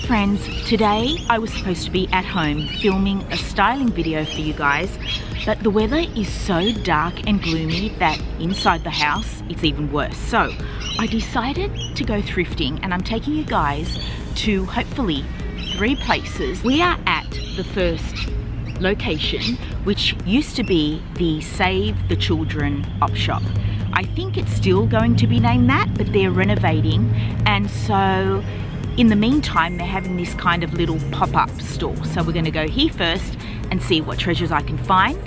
friends, today I was supposed to be at home filming a styling video for you guys, but the weather is so dark and gloomy that inside the house it's even worse. So I decided to go thrifting, and I'm taking you guys to hopefully 3 places. We are at the first location, which used to be the Save the Children op shop. I think it's still going to be named that, but they're renovating, and so in the meantime they're having this kind of little pop-up store. So we're going to go here first and see what treasures I can find.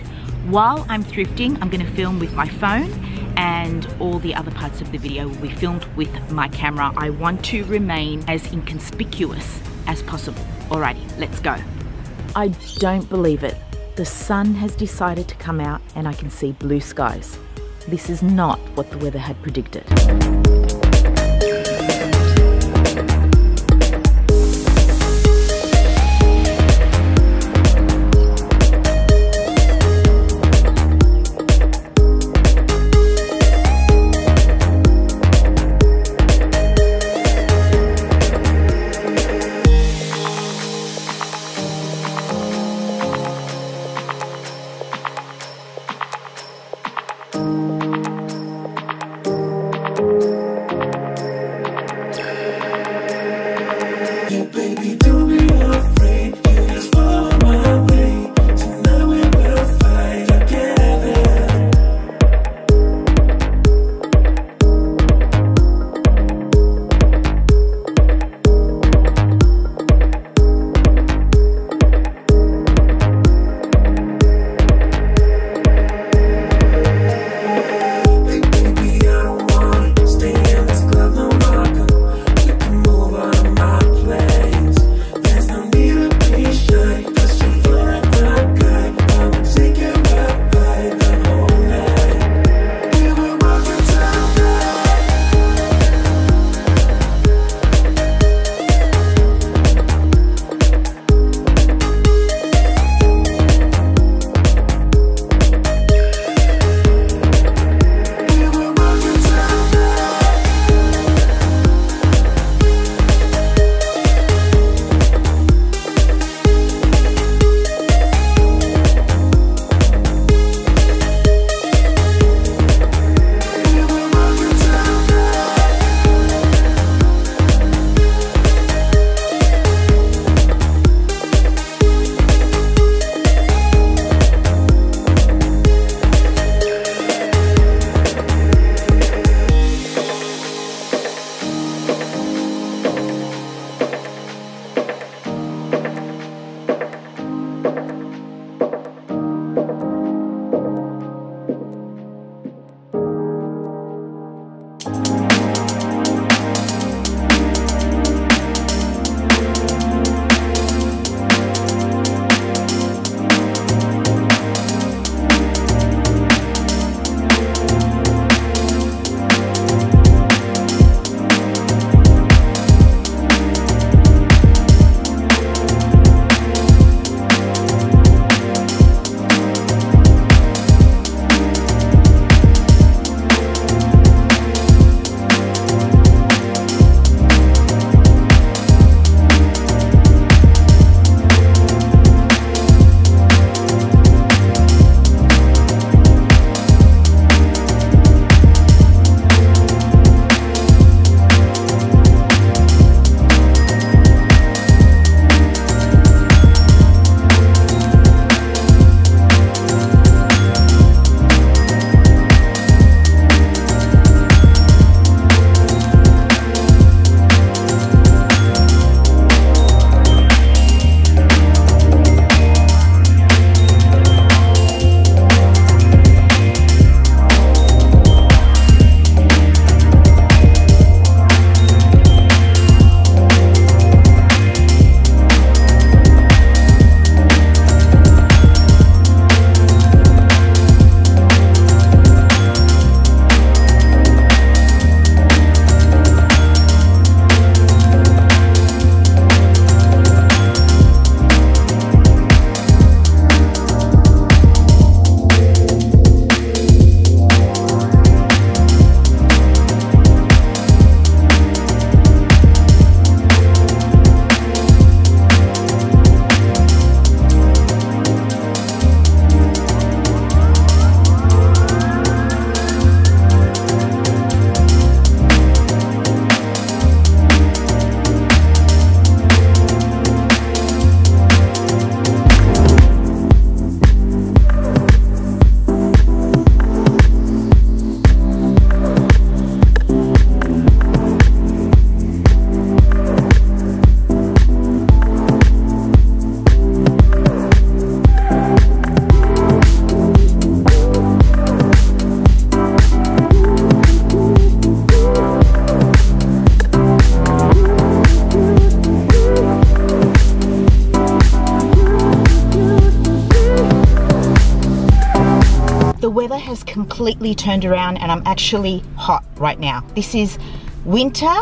While I'm thrifting, I'm going to film with my phone, and all the other parts of the video will be filmed with my camera. I want to remain as inconspicuous as possible. Alrighty, let's go. I don't believe it. The sun has decided to come out and I can see blue skies. This is not what the weather had predicted. weather has completely turned around and I'm actually hot right now. This is winter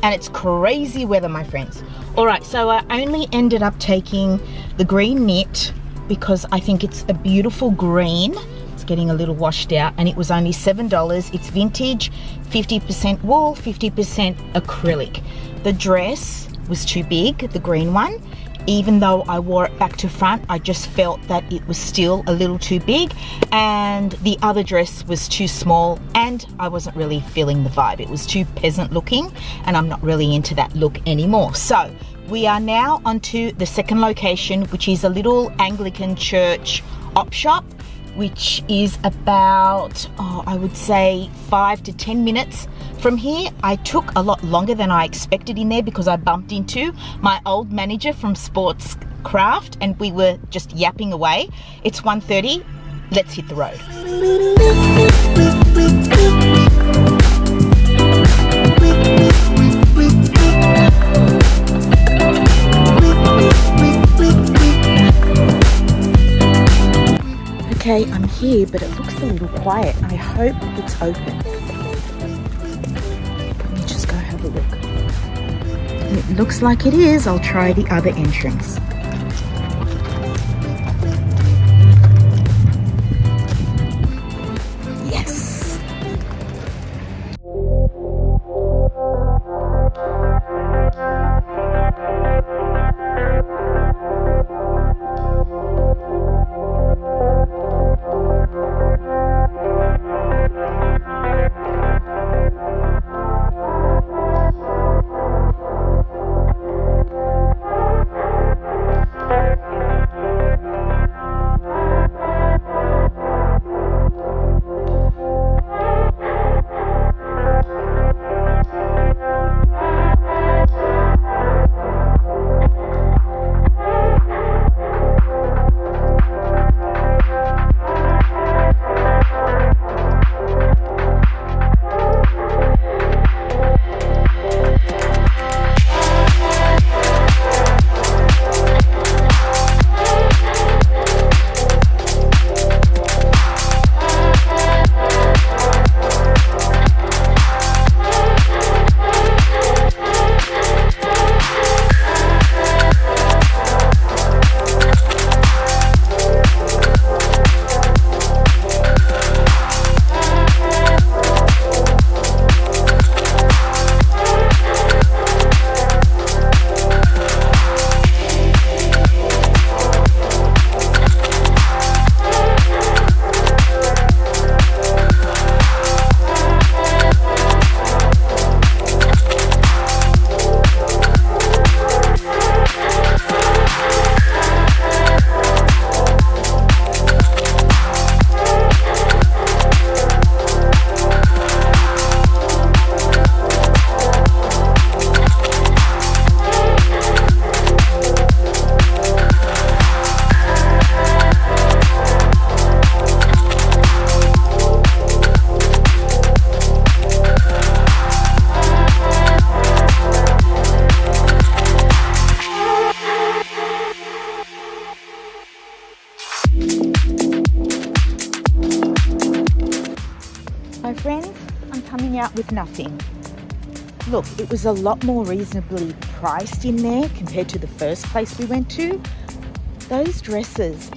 and it's crazy weather, my friends. All right, so I only ended up taking the green knit because I think it's a beautiful green. It's getting a little washed out and it was only $7. It's vintage, 50% wool, 50% acrylic. The dress was too big, the green one. Even though I wore it back to front, I just felt that it was still a little too big, and the other dress was too small and I wasn't really feeling the vibe. It was too peasant looking and I'm not really into that look anymore. So we are now onto the second location, which is a little Anglican church op shop, which is about, I would say 5 to 10 minutes from here. I took a lot longer than I expected in there because I bumped into my old manager from Sports Craft and we were just yapping away. It's 1:30, let's hit the road. Okay, I'm here, but it looks a little quiet. I hope it's open. Let me just go have a look. It looks like it is. I'll try the other entrance. Yes. My friends, I'm coming out with nothing. Look, it was a lot more reasonably priced in there compared to the first place we went to. Those dresses,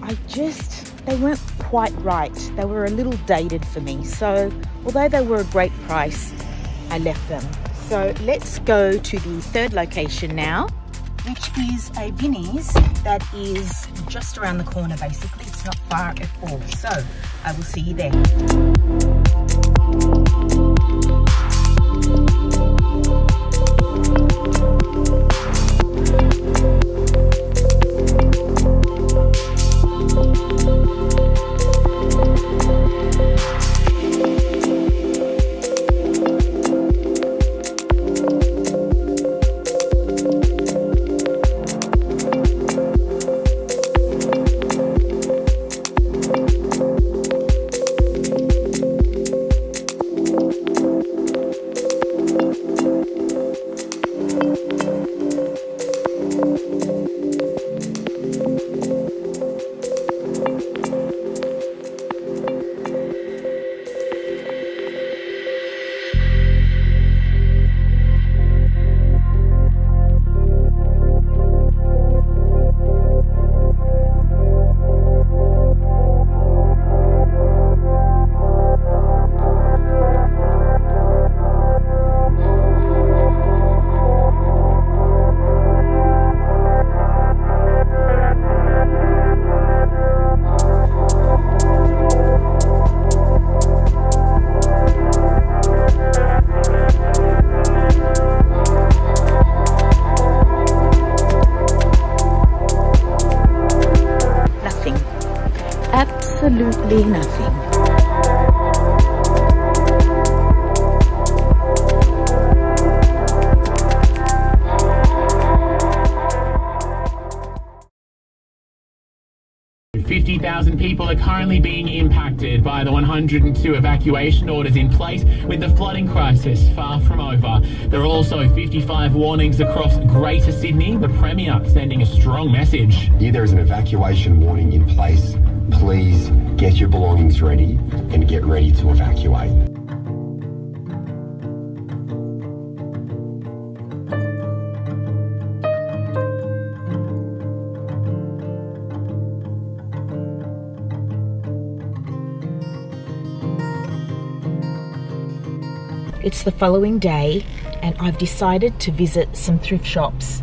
they weren't quite right. They were a little dated for me. So although they were a great price, I left them. So let's go to the third location now, which is a Vinnie's that is just around the corner basically. It's not far at all. So I will see you there. absolutely nothing. $50,000 people are currently being impacted by the 102 evacuation orders in place, with the flooding crisis far from over. There are also 55 warnings across Greater Sydney, the Premier sending a strong message. There is an evacuation warning in place. Please get your belongings ready and get ready to evacuate. It's the following day and I've decided to visit some thrift shops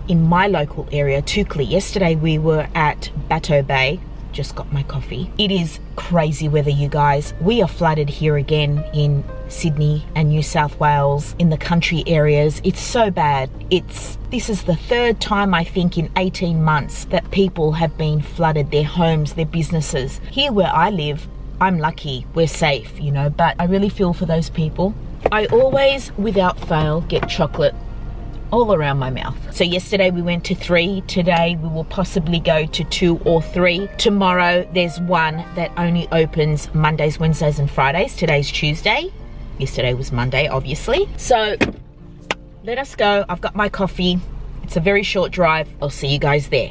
in my local area, Toukley. Yesterday we were at Bateau Bay, just got my coffee. It is crazy weather, you guys. We are flooded here again in Sydney and New South Wales, in the country areas. It's so bad. This is the third time I think in 18 months that people have been flooded, their homes, their businesses. Here where I live, I'm lucky, we're safe, you know, but I really feel for those people. I always, without fail, get chocolate all around my mouth. So yesterday we went to 3, today we will possibly go to 2 or 3. Tomorrow there's one that only opens Mondays, Wednesdays and Fridays. Today's Tuesday. Yesterday was Monday, obviously. So let us go. I've got my coffee. It's a very short drive. I'll see you guys there.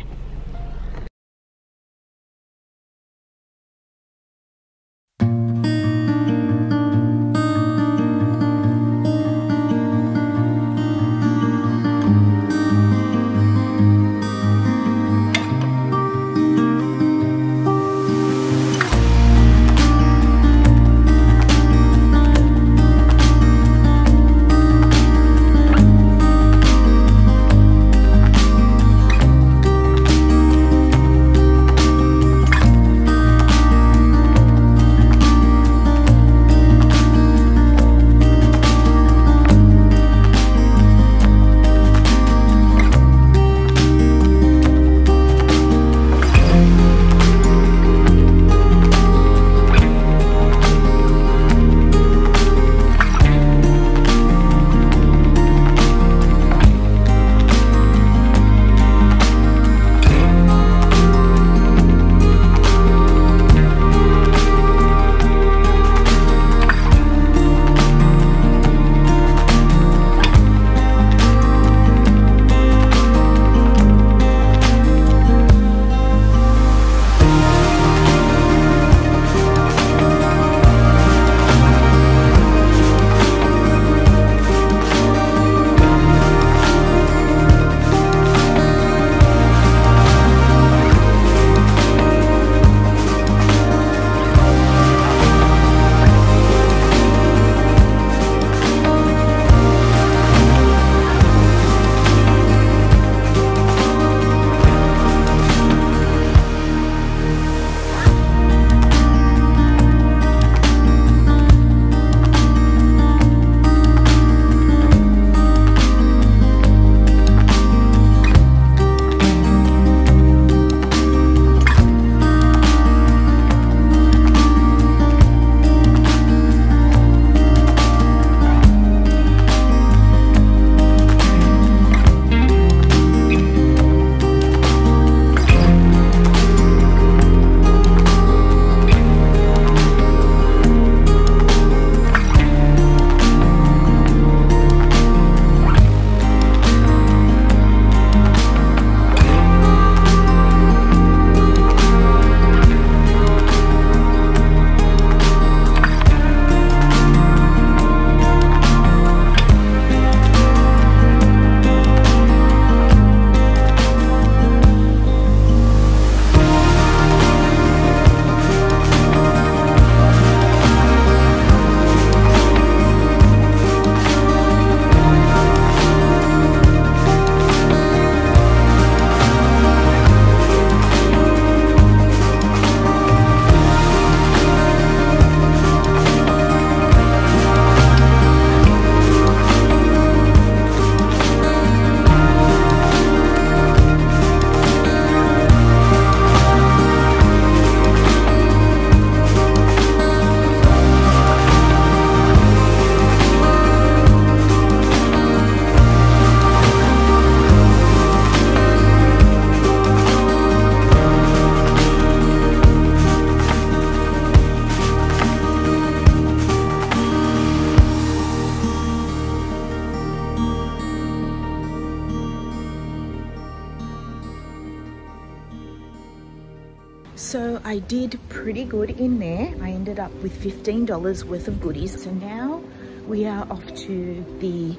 So I did pretty good in there. I ended up with $15 worth of goodies. So now we are off to the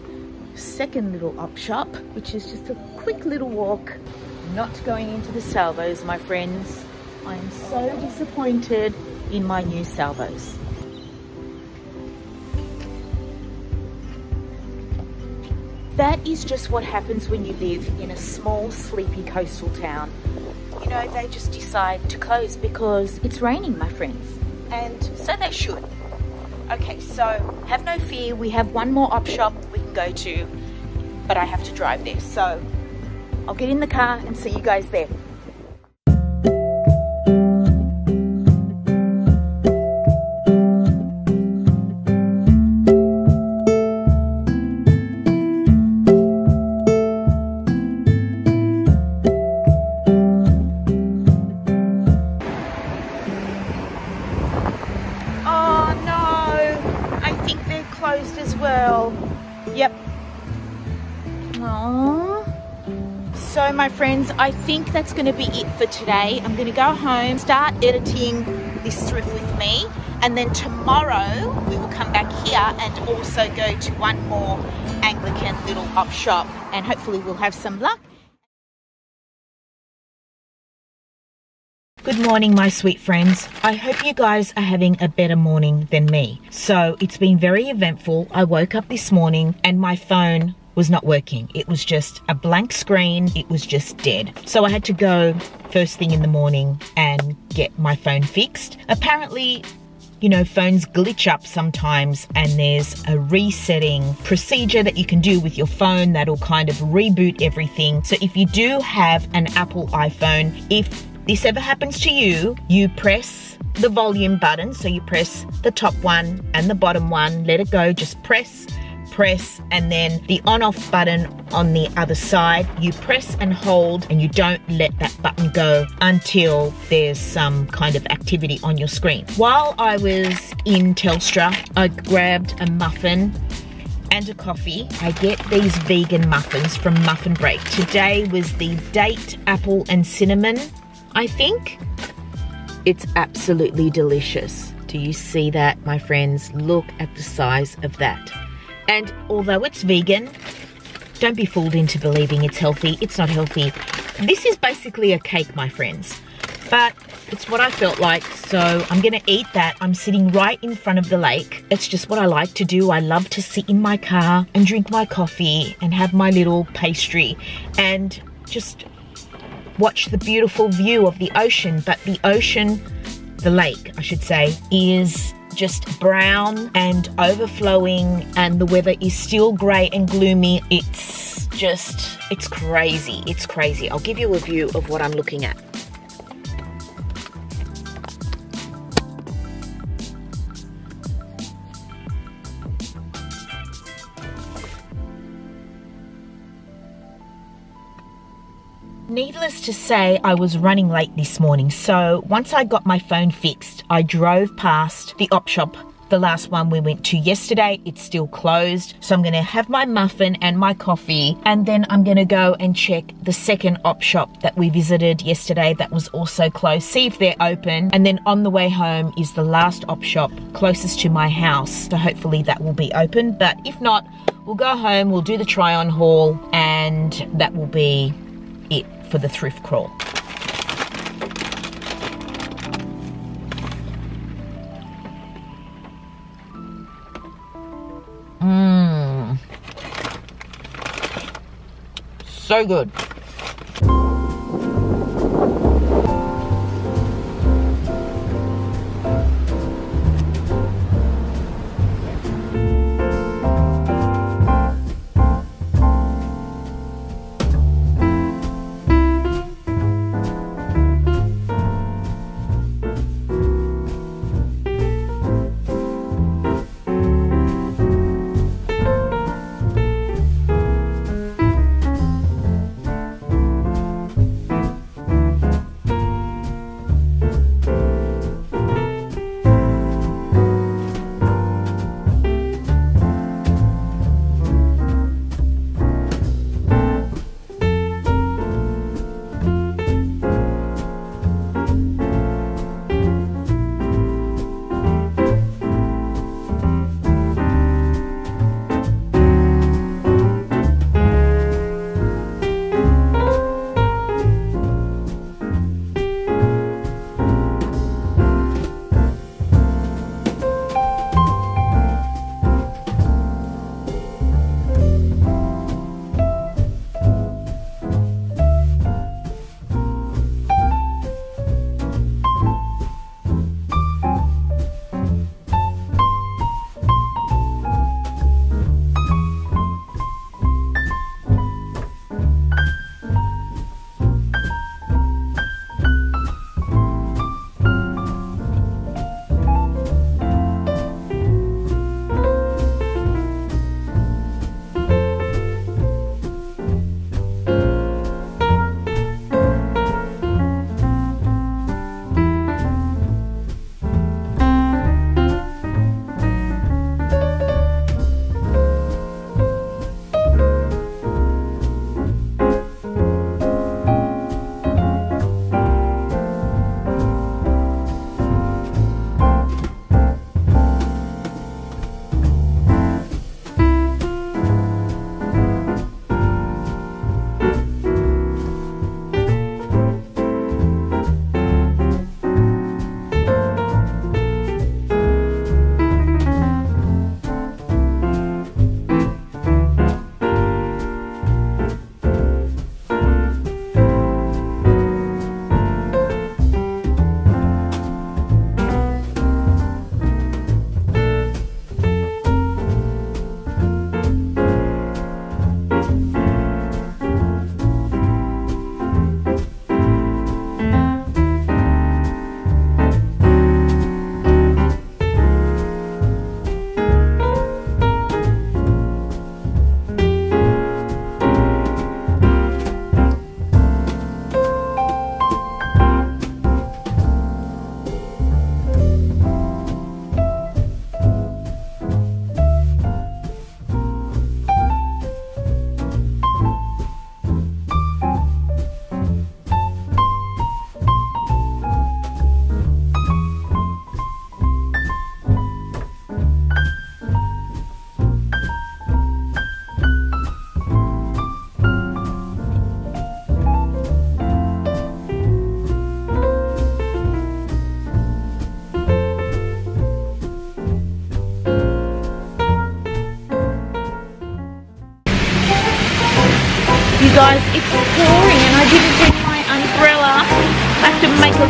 second little op shop, which is just a quick little walk. Not going into the Salvos, my friends. I am so disappointed in my new Salvos. That is just what happens when you live in a small, sleepy coastal town. You know, they just decide to close because it's raining, my friends. And so they should. Okay, so have no fear. We have one more op shop we can go to, but I have to drive there. So I'll get in the car and see you guys there. Yep. Aww. So my friends, I think that's going to be it for today. I'm going to go home, start editing this thrift with me, and then tomorrow we will come back here and also go to one more Anglican little op shop, and hopefully we'll have some luck. Good morning, my sweet friends. I hope you guys are having a better morning than me. So it's been very eventful. I woke up this morning and my phone was not working. It was just a blank screen. It was just dead. So I had to go first thing in the morning and get my phone fixed. Apparently, you know, phones glitch up sometimes, and there's a resetting procedure that you can do with your phone that'll kind of reboot everything. So if you do have an Apple iPhone, if this ever happens to you, you press the volume button. So you press the top one and the bottom one, let it go, just press, and then the on-off button on the other side, you press and hold, and you don't let that button go until there's some kind of activity on your screen. While I was in Telstra, I grabbed a muffin and a coffee. I get these vegan muffins from Muffin Break. Today was the date, apple and cinnamon, I think. It's absolutely delicious. Do you see that, my friends? Look at the size of that. And although it's vegan, don't be fooled into believing it's healthy. It's not healthy. This is basically a cake, my friends. But it's what I felt like, so I'm gonna eat that. I'm sitting right in front of the lake. It's just what I like to do. I love to sit in my car and drink my coffee and have my little pastry and just watch the beautiful view of the ocean. But the ocean, the lake, I should say, is just brown and overflowing, and the weather is still grey and gloomy. It's crazy. It's crazy. I'll give you a view of what I'm looking at. Needless to say, I was running late this morning, so once I got my phone fixed, I drove past the op shop, the last one we went to yesterday. It's still closed, so I'm going to have my muffin and my coffee, and then I'm going to go and check the second op shop that we visited yesterday that was also closed, see if they're open, and then on the way home is the last op shop closest to my house, so hopefully that will be open. But if not, we'll go home, we'll do the try-on haul, and that will be it for the thrift crawl. So good.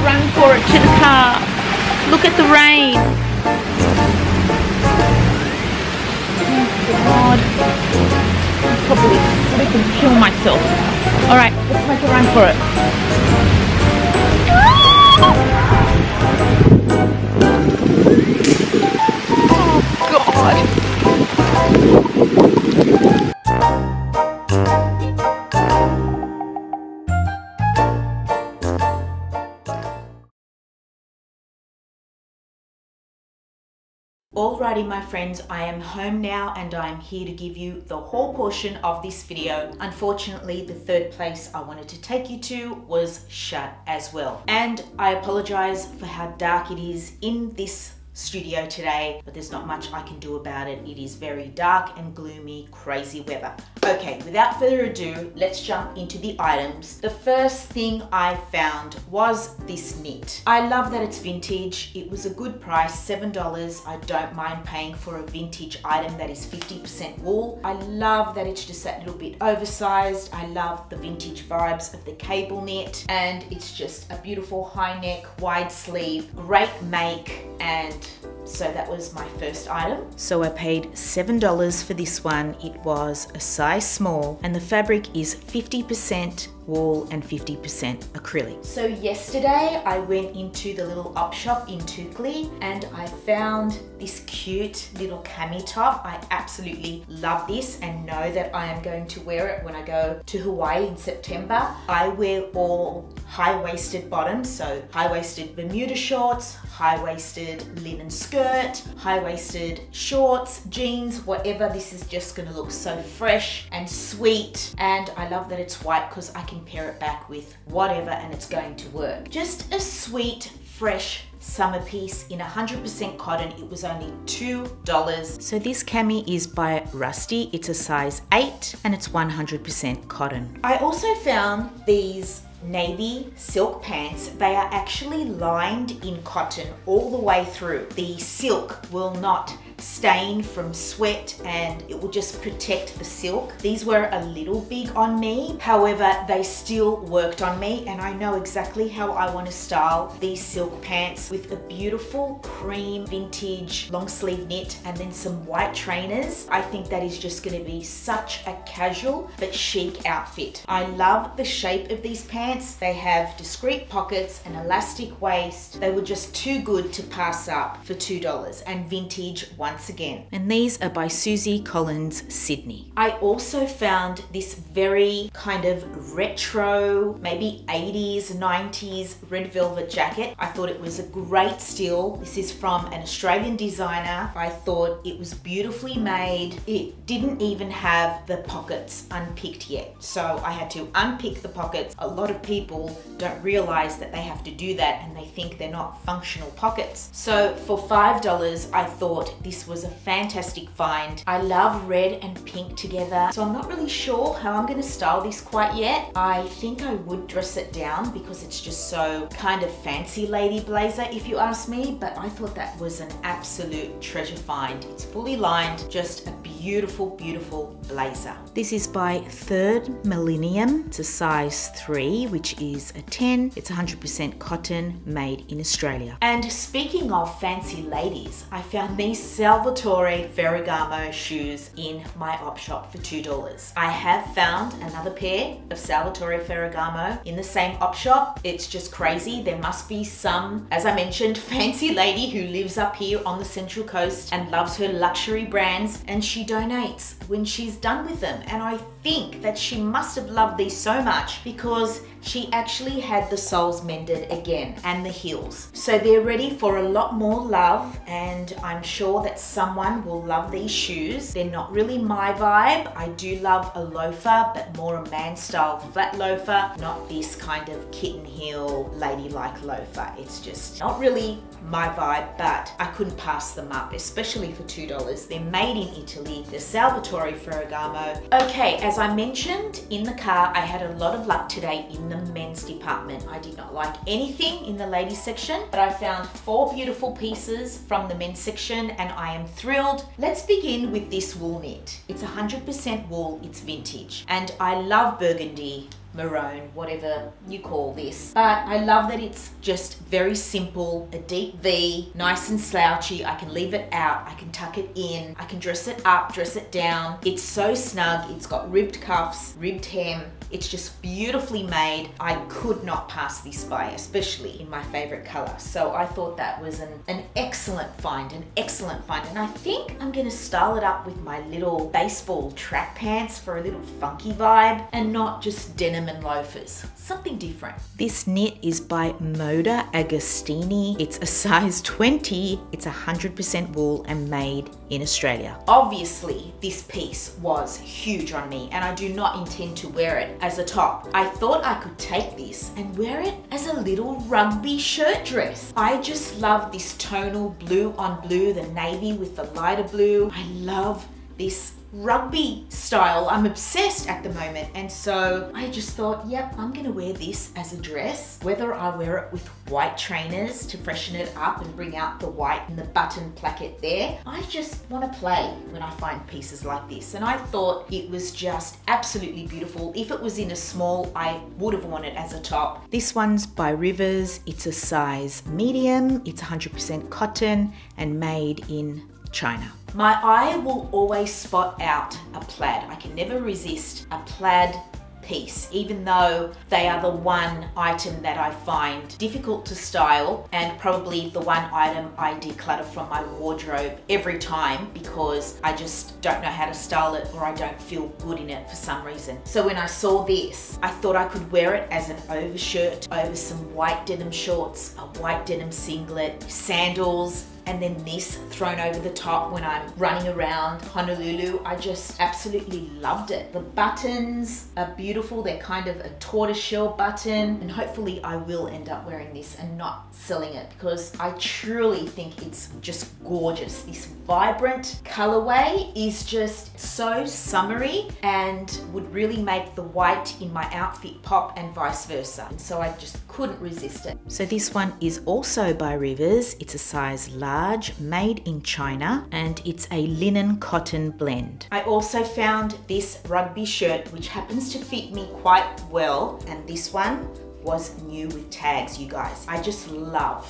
run for it to the car. Look at the rain. Oh God. I'll probably freaking kill myself. Alright, let's make a run for it. Oh God. Alrighty my friends, I am home now and I am here to give you the whole portion of this video. Unfortunately, the third place I wanted to take you to was shut as well. And I apologize for how dark it is in this studio today, but there's not much I can do about it. It is very dark and gloomy, crazy weather. Okay, without further ado, let's jump into the items. The first thing I found was this knit. I love that it's vintage. It was a good price, $7. I don't mind paying for a vintage item that is 50% wool. I love that it's just that little bit oversized. I love the vintage vibes of the cable knit, and it's just a beautiful high neck, wide sleeve, great make, and so that was my first item. So I paid $7 for this one. It was a size small and the fabric is 50% wool and 50% acrylic. So yesterday I went into the little op shop in Tukli and I found this cute little cami top. I absolutely love this and know that I am going to wear it when I go to Hawaii in September. I wear all high-waisted bottoms, so high-waisted Bermuda shorts, high-waisted linen skirt, high-waisted shorts, jeans, whatever. This is just gonna look so fresh and sweet, and I love that it's white because I can pair it back with whatever and it's going to work. Just a sweet, fresh summer piece in 100% cotton. It was only $2. So this cami is by Rusty. It's a size 8 and it's 100% cotton. I also found these navy silk pants. They are actually lined in cotton all the way through. The silk will not stain from sweat and it will just protect the silk. These were a little big on me, however they still worked on me, and I know exactly how I want to style these silk pants with a beautiful cream vintage long sleeve knit and then some white trainers. I think that is just going to be such a casual but chic outfit. I love the shape of these pants. They have discreet pockets, an elastic waist. They were just too good to pass up for $2 and vintage once again. And these are by Susie Collins, Sydney. I also found this very kind of retro, maybe 80s, 90s red velvet jacket. I thought it was a great steal. This is from an Australian designer. I thought it was beautifully made. It didn't even have the pockets unpicked yet, so I had to unpick the pockets. A lot of people don't realize that they have to do that and they think they're not functional pockets. So for $5, I thought this was a fantastic find. I love red and pink together, so I'm not really sure how I'm going to style this quite yet. I think I would dress it down because it's just so kind of fancy lady blazer if you ask me, but I thought that was an absolute treasure find. It's fully lined, just a beautiful, beautiful blazer. This is by Third Millennium. It's a size 3, which is a 10. It's 100% cotton, made in Australia. And speaking of fancy ladies, I found these Salvatore Ferragamo shoes in my op shop for $2. I have found another pair of Salvatore Ferragamo in the same op shop. It's just crazy. There must be some, as I mentioned, fancy lady who lives up here on the Central Coast and loves her luxury brands, and she donates when she's done with them. And I think that she must have loved these so much because she actually had the soles mended again and the heels. So they're ready for a lot more love, and I'm sure that someone will love these shoes. They're not really my vibe. I do love a loafer, but more a man style flat loafer, not this kind of kitten heel ladylike loafer. It's just not really my vibe, but I couldn't pass them up, especially for $2. They're made in Italy. They're Salvatore Ferragamo. Okay, as I mentioned in the car, I had a lot of luck today in the men's department. I did not like anything in the ladies section, but I found 4 beautiful pieces from the men's section and I am thrilled. Let's begin with this wool knit. It's 100% wool, it's vintage, and I love burgundy maroon, whatever you call this. But I love that it's just very simple, a deep V, nice and slouchy. I can leave it out, I can tuck it in, I can dress it up, dress it down. It's so snug, it's got ribbed cuffs, ribbed hem. It's just beautifully made. I could not pass this by, especially in my favorite color. So I thought that was an excellent find, an excellent find. And I think I'm gonna style it up with my little baseball track pants for a little funky vibe and not just denim and loafers. Something different. This knit is by Moda Agostini. It's a size 20. It's 100% wool and made in Australia. Obviously, this piece was huge on me and I do not intend to wear it as a top. I thought I could take this and wear it as a little rugby shirt dress. I just love this tonal blue on blue, the navy with the lighter blue. I love this rugby style. I'm obsessed at the moment, and so I just thought, yep, I'm gonna wear this as a dress, whether I wear it with white trainers to freshen it up and bring out the white and the button placket there. I just want to play when I find pieces like this, and I thought it was just absolutely beautiful. If it was in a small, I would have worn it as a top. This one's by Rivers. It's a size medium. It's 100% cotton and made in China. My eye will always spot out a plaid. I can never resist a plaid piece, even though they are the one item that I find difficult to style and probably the one item I declutter from my wardrobe every time because I just don't know how to style it or I don't feel good in it for some reason. So when I saw this, I thought I could wear it as an overshirt over some white denim shorts, a white denim singlet, sandals, and then this thrown over the top when I'm running around Honolulu. I just absolutely loved it. The buttons are beautiful. They're kind of a tortoiseshell button, and hopefully I will end up wearing this and not selling it because I truly think it's just gorgeous. This vibrant colorway is just so summery and would really make the white in my outfit pop and vice versa. And so I just couldn't resist it. So this one is also by Rivers. It's a size large, made in China, and it's a linen cotton blend. I also found this rugby shirt, which happens to fit me quite well, and this one was new with tags, you guys. I just love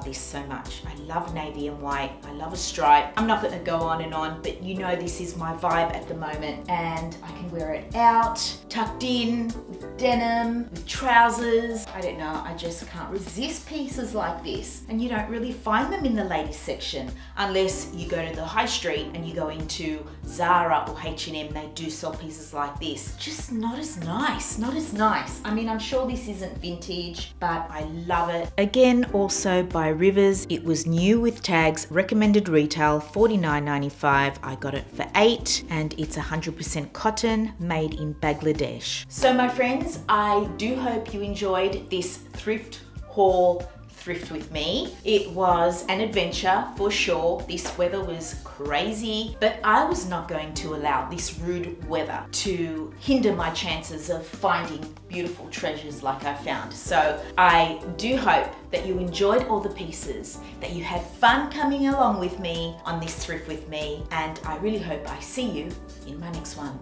this so much. I love navy and white. I love a stripe. I'm not gonna go on and on, but you know this is my vibe at the moment, and I can wear it out, tucked in, with denim, with trousers. I don't know, I just can't resist pieces like this. And you don't really find them in the ladies section unless you go to the high street and you go into Zara or H&M. They do sell pieces like this. Just not as nice, not as nice. I mean, I'm sure this isn't vintage, but I love it. Again, also by Rivers. It was new with tags, recommended retail $49.95. I got it for $8, and it's 100% cotton, made in Bangladesh. So my friends, I do hope you enjoyed this thrift haul, thrift with me. It was an adventure for sure. This weather was crazy, but I was not going to allow this rude weather to hinder my chances of finding beautiful treasures like I found. So I do hope that you enjoyed all the pieces, that you had fun coming along with me on this thrift with me, and I really hope I see you in my next one.